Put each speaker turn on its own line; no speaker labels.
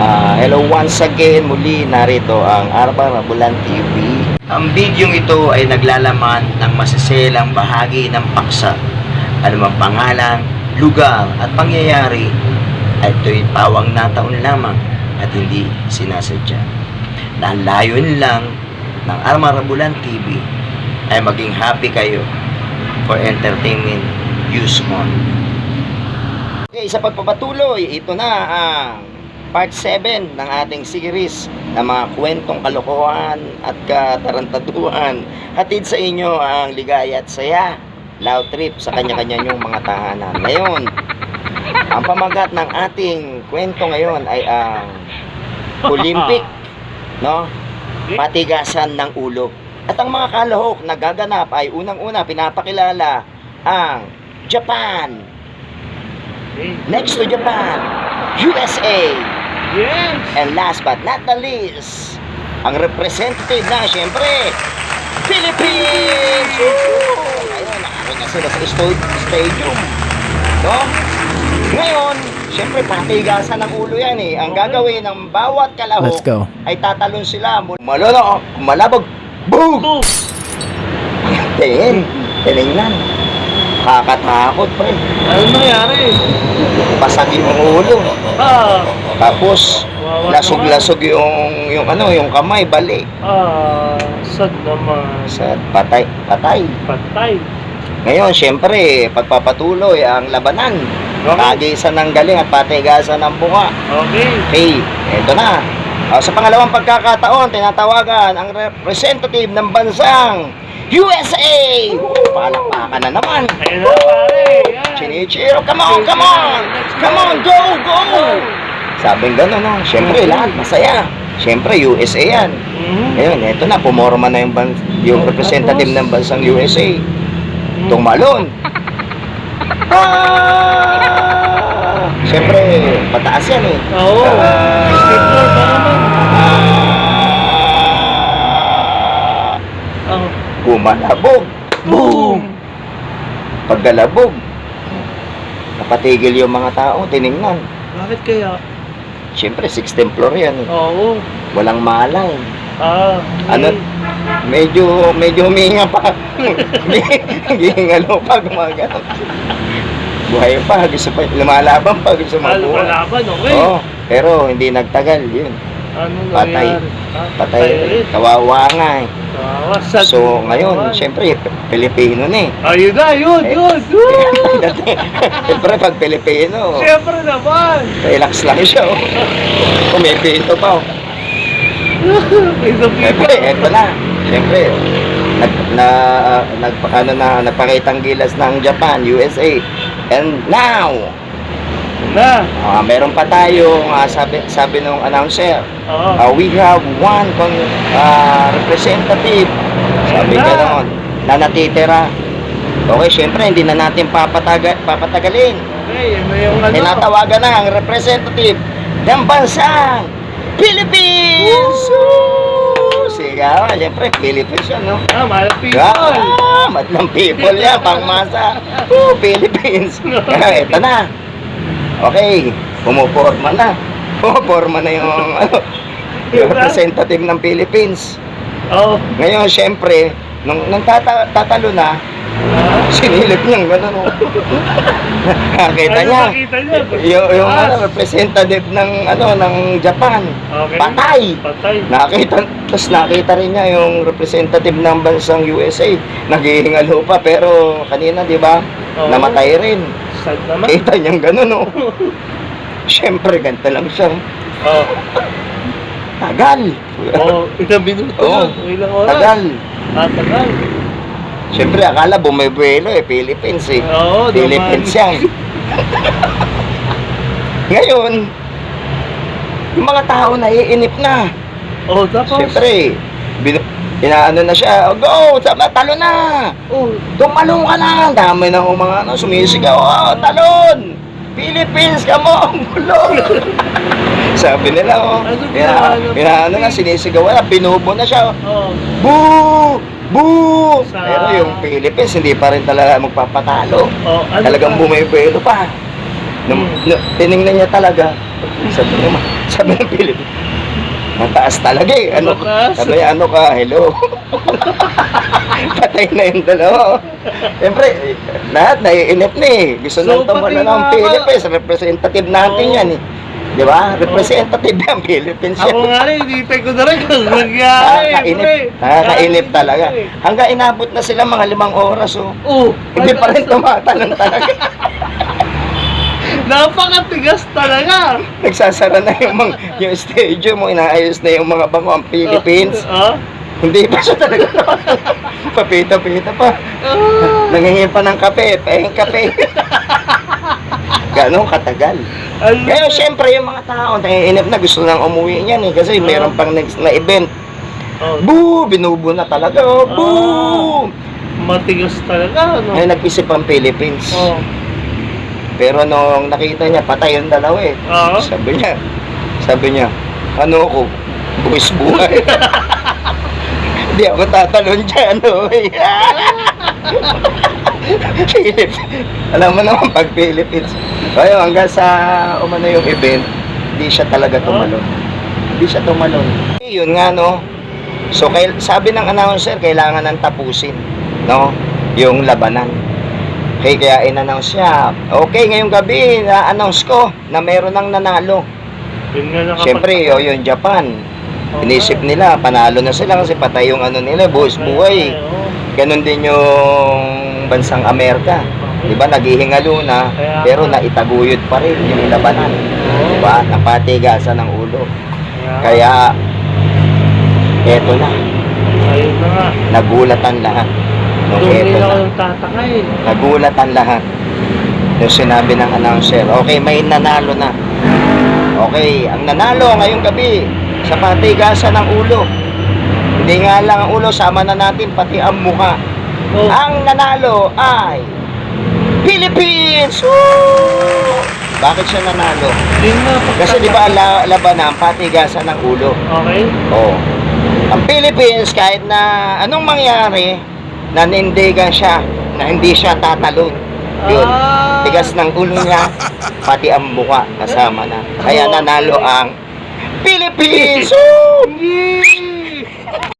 Hello once again, muli narito ang Arba Rabulan TV. Ang bidyong ito ay naglalaman ng masiselang bahagi ng paksa. Anumang pangalan, lugar at pangyayari ay ito'y pawang nataon lamang at hindi sinasadya. Na ang layunin lang ng Arba Rabulan TV ay maging happy kayo for entertainment use only. Okay, sa pagpapatuloy, ito na ang Part 7 ng ating series ng mga kwentong kalokohan at katarantaduhan. Hatid sa inyo ang ligaya at saya, love trip sa kanya-kanya nyong mga tahanan. Ngayon, ang pamagat ng ating kwento ngayon ay ang Olympic, no? Patigasan ng ulo. At ang mga kalahok na gaganap ay unang-una pinapakilala ang Japan. Next to Japan, USA.
Yes!
And last but not the least, ang representative na, syempre, Philippines! Ayun, nakakita na sila sa stadium. No? Ngayon, syempre, patigasan ng ulo yan eh. Ang gagawin ng bawat kalahok ay tatalon sila. Malabog, boom! Tingnan. Kakatakot, pre.
Ano nangyari?
Pasag yung ulo. Tapos lasog-lasog yung kamay, balik.
Sad naman.
Sad, patay.
Patay.
Ngayon, syempre, pagpapatuloy ang labanan. Kagisan ng galing at patigasan ng bunga. Okay, eto na. Sa pangalawang pagkakataon, tinatawagan ang representative ng bansang USA! Palakpakan na naman.
Ayun na, pare.
Chinichiro, come on! Come on, go! Sabing gano'n, no? Siyempre, lahat masaya. Siyempre, USA yan. Ngayon, eto na, pumorma na yung representative ng bansang USA. Tumalon. Siyempre, pataas yan eh.
Oo. Stapler pa naman.
Gumalabog. Boom! Paggalabog, napatigil yung mga tao, tiningnan.
Bakit kaya?
Siyempre, 16th floor yan eh.
Oo.
Walang malay.
Ano?
Medyo humihinga pa. Hingalo pa, gumagano. Buhay pa, gusto pa, lumalaban pa, gusto mabuhay.
Lumalaban, okay.
Oo, pero hindi nagtagal, yun.
Ano
Patay.
nangyari?
Patay. Kawawa nga eh.
Sad
So, ngayon, siyempre, Pilipino na eh.
Ayun na, yun.
Siyempre, pag Pilipino,
Siyempre naman.
relax lang siya. Oh. Kumipito pa. Oh. Siyempre, eto na. Siyempre, nagpakitang gilas ng Japan, USA. And now, meron pa tayo, sabi nung announcer, we have one representative. Sabi ka naman, na natitira. Okay, syempre, hindi na natin papatagalin.
Okay, yun na yung ano.
Tinatawagan na ang representative ng bansang Philippines! Sigaw, syempre, Philippines yan, no?
Madlang people!
Madlang people yan, pangmasa. Philippines! Ito na. Okay, pumuporma na. Pumuporma na yung representative ng Philippines. Ngayon, syempre, nung tatalo na, sinilip niyang gano'n. Nakita niya. Yung representative ng Japan. Patay. Tapos nakita rin niya yung representative ng bansang USA. Naghihingalo pa, pero kanina, di ba? Namatay rin.
Sad naman.
Kita niyang gano'n, no? Siyempre, ganito lang siya. Tagal.
Ilang minuto yun. Ilang oras.
Tagal.
Tagal.
Siyempre, akala bumibuelo eh, Philippines eh.
Oo,
Philippines yan. Ngayon, yung mga tao naiinip na.
Tapos?
Siyempre, inaano na siya, go, talo na. Tumalong ka na. Dami na mga sumisigaw, talon. Philippines, come on, bulong. Sabi nila, inaano na, sinisigaw na, binubo na siya. Boo! Boo! Pero yung Philippines, hindi pa rin talaga magpapatalo. Talagang bumibuelo pa. Tiningnan niya talaga, Sabi ng Philippines, mataas talaga eh. Ano,
Mataas.
sabi niya, ano ka, hello. Patay na yung dalawa. Siyempre, lahat naiinip na eh. Gusto nang
So,
tumala
pati
ng
mga-
Philippines. Representative natin
Oo.
yan eh. Di ba? Representative ng Philippines yan.
Ako nga rin, hinihintay ko na rin kung nangyari.
Nakakainip talaga. Hanggang inabot na sila mga 5 oras oh.
Oh,
Hindi pa rin tumatalon talaga.
napakatigas talaga.
Nagsasara na yung stadium mo, inaayos na yung mga bangko ang Philippines.
Ah?
Hindi pa siya talaga papita-pita pa.
Ah.
Nangingi pa ng kape, pahing kape. Ganong katagal.
Ano?
Kaya syempre yung mga tao, naiinip na gusto nang umuwi niyan eh. Kasi meron pang next na event.
Oh,
Boo! Binubo na talaga. Oh, boo!
matigas talaga, ano?
Ngayon nag-isip ang Philippines.
Oh.
Pero nung nakita niya, patay yung dalawa eh.
Ah?
Sabi niya, ano ako? Buwis buhay. Hindi ako tatalon dyan. Philippines. Alam mo naman pag Philippines. Kaya hanggang sa umano yung event, hindi siya talaga tumalon. Hindi siya tumalon. Yun nga no. So sabi ng announcer, kailangan nang tapusin, no? Yung labanan. Kaya in-announce niya, okay, ngayong gabi, na-announce ko na meron ng nanalo.
Yun nga nakapag-
Siyempre, yung Japan. Inisip nila, panalo na sila kasi patay yung ano nila, buwis buhay.
Oo.
Ganon din yung bansang Amerika. Di ba, naghihingalo na, pero naitaguyod pa rin yung labanan. Di ba, napatigasan ng ulo. Kaya, eto na,
Ayun na nga.
nagulatan lahat. Nung
Doon
eto
din ako
na,
nagtataka eh.
nagulatan lahat. Yung sinabi ng announcer, okay, may nanalo na. Okay, ang nanalo ngayong gabi sa patigasan ng ulo. Hindi nga lang ang ulo, sama na natin pati ang mukha.
Oh.
Ang nanalo ay Philippines! Woo! Bakit siya nanalo?
Yun nga,
Kasi di ba labanan, patigasan ng ulo.
Okay.
Oh. Ang Philippines, kahit na anong mangyari, nanindigan siya na hindi siya tatalon. Yun.
Ah.
Tigas ng ulo niya, pati ang mukha kasama na. Kaya nanalo ang Philippines! Woo!
Yay!